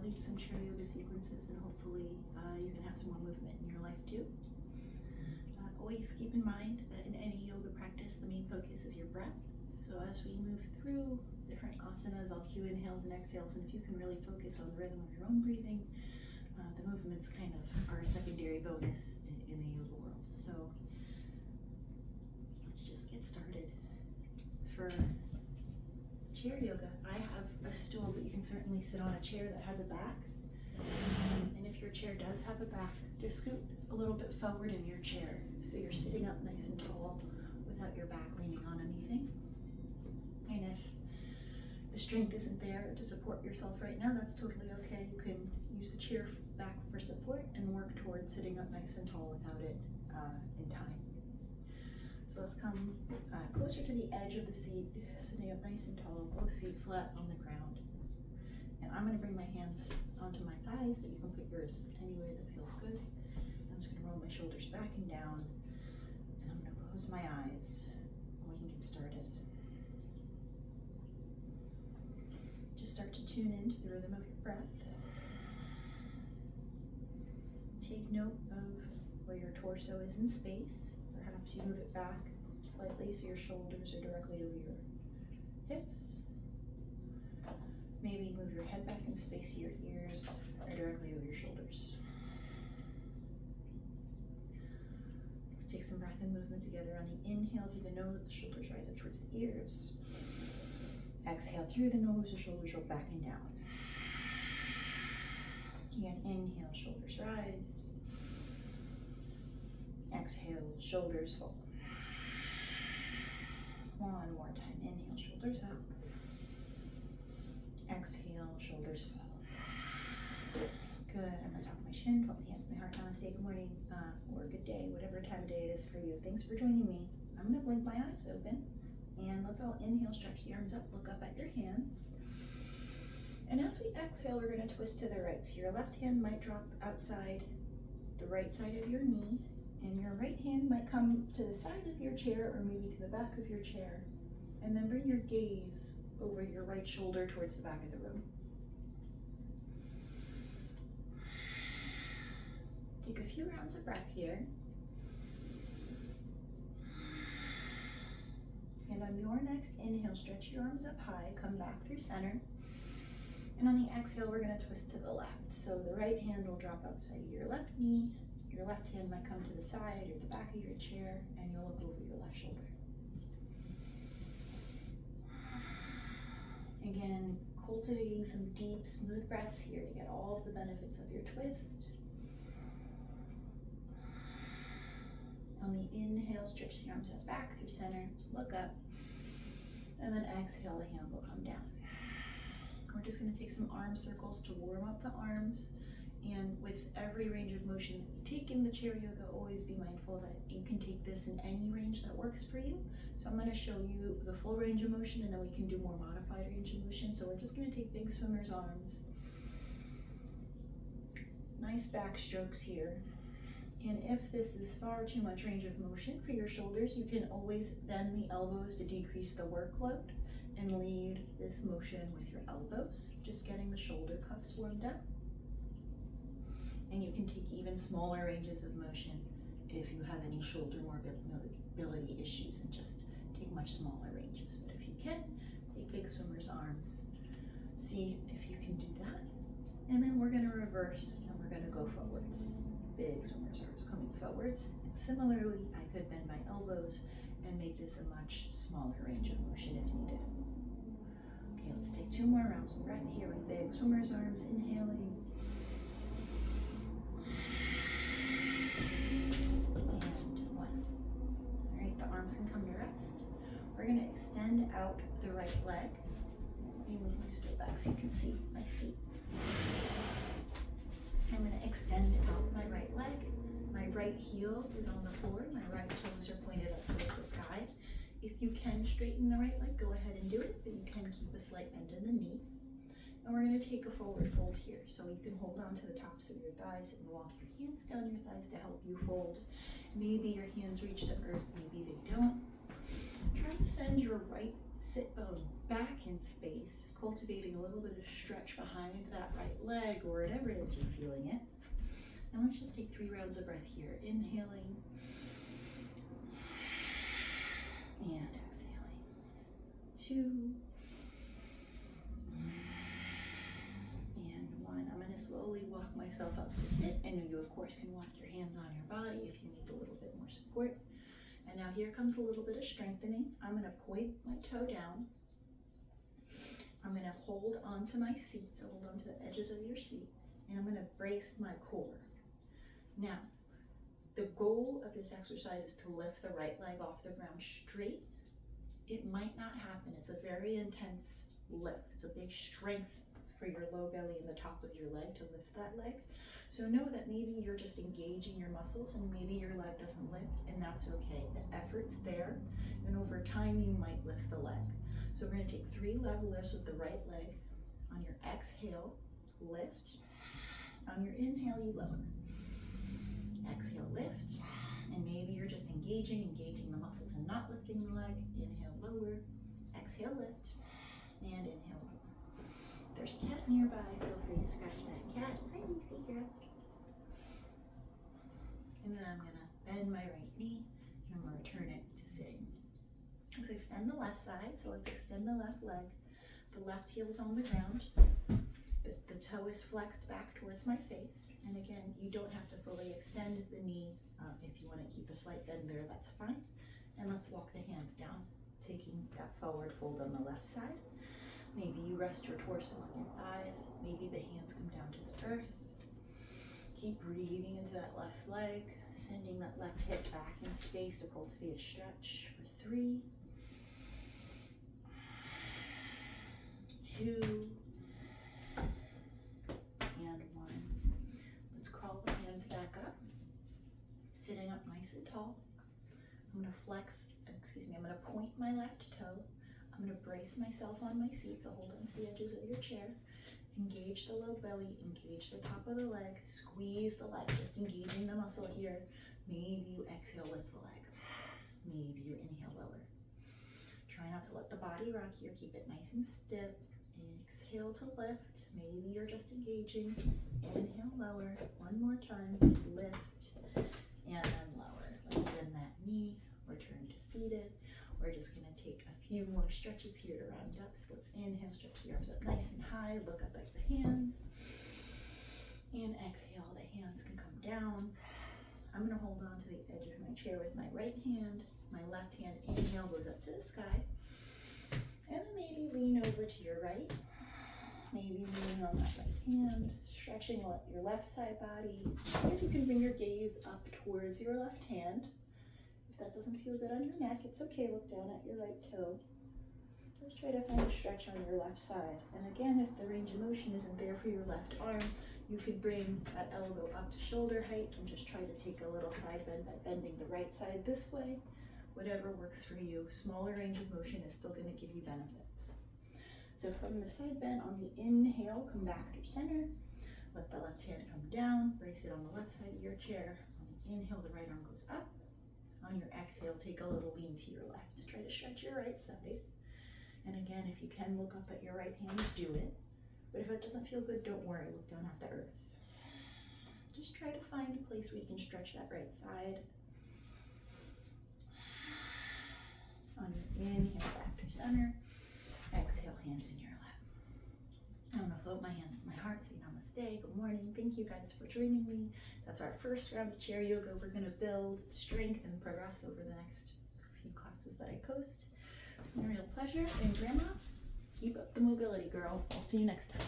complete some chair yoga sequences, and hopefully you can have some more movement in your life too. Always keep in mind that in any yoga practice, the main focus is your breath. So as we move through different asanas, I'll cue inhales and exhales, and if you can really focus on the rhythm of your own breathing, the movements kind of are a secondary bonus in the yoga world. So let's just get started. For chair yoga, I have a stool, but you can certainly sit on a chair that has a back. And if your chair does have a back, just scoot a little bit forward in your chair so you're sitting up nice and tall without your back leaning on anything. And if the strength isn't there to support yourself right now, that's totally okay. You can use the chair back for support and work towards sitting up nice and tall without it in time. So let's come closer to the edge of the seat, sitting up nice and tall, both feet flat on the ground. And I'm going to bring my hands onto my thighs, but you can put yours any way that feels good. I'm just going to roll my shoulders back and down, and I'm going to close my eyes, and we can get started. Just start to tune into the rhythm of your breath. Take note of where your torso is in space. Perhaps you move it back slightly so your shoulders are directly over your hips. Maybe move your head back in space so your ears are directly over your shoulders. Let's take some breath and movement together. On the inhale through the nose, the shoulders rise up towards the ears. Exhale through the nose, the shoulders roll back and down. Again, inhale, shoulders rise. Exhale, shoulders fall. One more time. Inhale, shoulders up. Exhale, shoulders fall. Good. I'm going to tuck my shin, put my hands on my heart. Namaste, good morning, or good day, whatever time of day it is for you. Thanks for joining me. I'm going to blink my eyes open. And let's all inhale, stretch the arms up, look up at your hands. And as we exhale, we're going to twist to the right. So your left hand might drop outside the right side of your knee, and your right hand might come to the side of your chair or maybe to the back of your chair. And then bring your gaze over your right shoulder towards the back of the room. Take a few rounds of breath here. And on your next inhale, stretch your arms up high, come back through center. And on the exhale, we're going to twist to the left. So the right hand will drop outside of your left knee. Your left hand might come to the side or the back of your chair, and you'll look over your left shoulder. Again, cultivating some deep, smooth breaths here to get all of the benefits of your twist. On the inhale, stretch the arms up back through center, look up, and then exhale, the hand will come down. We're just going to take some arm circles to warm up the arms, and with every range of motion that you take in the chair yoga, always be mindful that you can take this in any range that works for you. So I'm going to show you the full range of motion, and then we can do more modified range of motion. So we're just going to take big swimmer's arms. Nice back strokes here. And if this is far too much range of motion for your shoulders, you can always bend the elbows to decrease the workload and lead this motion with your elbows, just getting the shoulder cuffs warmed up. And you can take even smaller ranges of motion if you have any shoulder mobility issues, and just take much smaller ranges. But if you can, take big swimmer's arms. See if you can do that. And then we're going to reverse, and we're going to go forwards. Big swimmer's arms coming forwards. And similarly, I could bend my elbows and make this a much smaller range of motion if needed. Okay, let's take 2 more rounds of breath here with big swimmer's arms, inhaling. And 1. All right, the arms can come to rest. We're going to extend out the right leg. Let me move my stool back so you can see my feet. I'm going to extend out my right leg. My right heel is on the floor. My right toes are pointed up towards the sky. If you can straighten the right leg, go ahead and do it, but you can keep a slight bend in the knee. And we're going to take a forward fold here. So you can hold on to the tops of your thighs and walk your hands down your thighs to help you fold. Maybe your hands reach the earth, maybe they don't. Try to send your right sit bone back in space, cultivating a little bit of stretch behind that right leg or whatever it is you're feeling it. And let's just take 3 rounds of breath here. Inhaling and exhaling. 2 and 1. I'm going to slowly walk myself up to sit, and you of course can walk your hands on your body if you need a little bit more support. And now here comes a little bit of strengthening. I'm going to point my toe down. I'm going to hold onto my seat, so hold on to the edges of your seat, and I'm going to brace my core. Now, the goal of this exercise is to lift the right leg off the ground straight. It might not happen. It's a very intense lift. It's a big strength for your low belly and the top of your leg to lift that leg. So know that maybe you're just engaging your muscles and maybe your leg doesn't lift, and that's okay. The effort's there, and over time you might lift the leg. So we're going to take 3 level lifts with the right leg. On your exhale, lift. On your inhale, you lower. Exhale, lift. And maybe you're just engaging the muscles and not lifting the leg. Inhale, lower. Exhale, lift. And inhale, lower. If there's a cat nearby, feel free to scratch that cat. Hi, Lucy girl. And then I'm going to bend my right knee, and I'm going to return it to sitting. Let's extend the left side, so let's extend the left leg. The left heel is on the ground. The toe is flexed back towards my face. And again, you don't have to fully extend the knee. If you want to keep a slight bend there, that's fine. And let's walk the hands down, taking that forward fold on the left side. Maybe you rest your torso on your thighs. Maybe the hands come down to the earth. Keep breathing into that left leg, sending that left hip back in space to cultivate a stretch for 3, 2, and 1. Let's crawl the hands back up, sitting up nice and tall. I'm going to I'm going to point my left toe. I'm going to brace myself on my seat, so hold on to the edges of your chair. Engage the low belly, engage the top of the leg, squeeze the leg, just engaging the muscle here. Maybe you exhale, lift the leg. Maybe you inhale, lower. Try not to let the body rock here, keep it nice and stiff. Exhale to lift, maybe you're just engaging. Inhale, lower, 1 more time, lift, and then lower. Let's bend that knee, return to seated. We're just gonna take a few more stretches here to round up. So let's inhale, stretch the arms up nice and high, look up at your hands. And exhale, the hands can come down. I'm gonna hold on to the edge of my chair with my right hand. My left hand, inhale, goes up to the sky. And then maybe lean over to your right. Maybe leaning on that right hand, stretching your left side body. See if you can bring your gaze up towards your left hand. If that doesn't feel good on your neck, it's okay. Look down at your right toe. Just try to find a stretch on your left side. And again, if the range of motion isn't there for your left arm, you could bring that elbow up to shoulder height and just try to take a little side bend by bending the right side this way. Whatever works for you. Smaller range of motion is still going to give you benefits. So from the side bend, on the inhale, come back through center. Let the left hand come down. Brace it on the left side of your chair. On the inhale, the right arm goes up. On your exhale, take a little lean to your left. Try to stretch your right side. And again, if you can look up at your right hand, do it. But if it doesn't feel good, don't worry. Look down at the earth. Just try to find a place where you can stretch that right side. On your inhale, back through center. Exhale, hands in your lap. I'm going to float my hands to my heart, say namaste, good morning. Thank you guys for joining me. That's our first round of chair yoga. We're going to build strength and progress over the next few classes that I post. It's been a real pleasure. And Grandma, keep up the mobility, girl. I'll see you next time.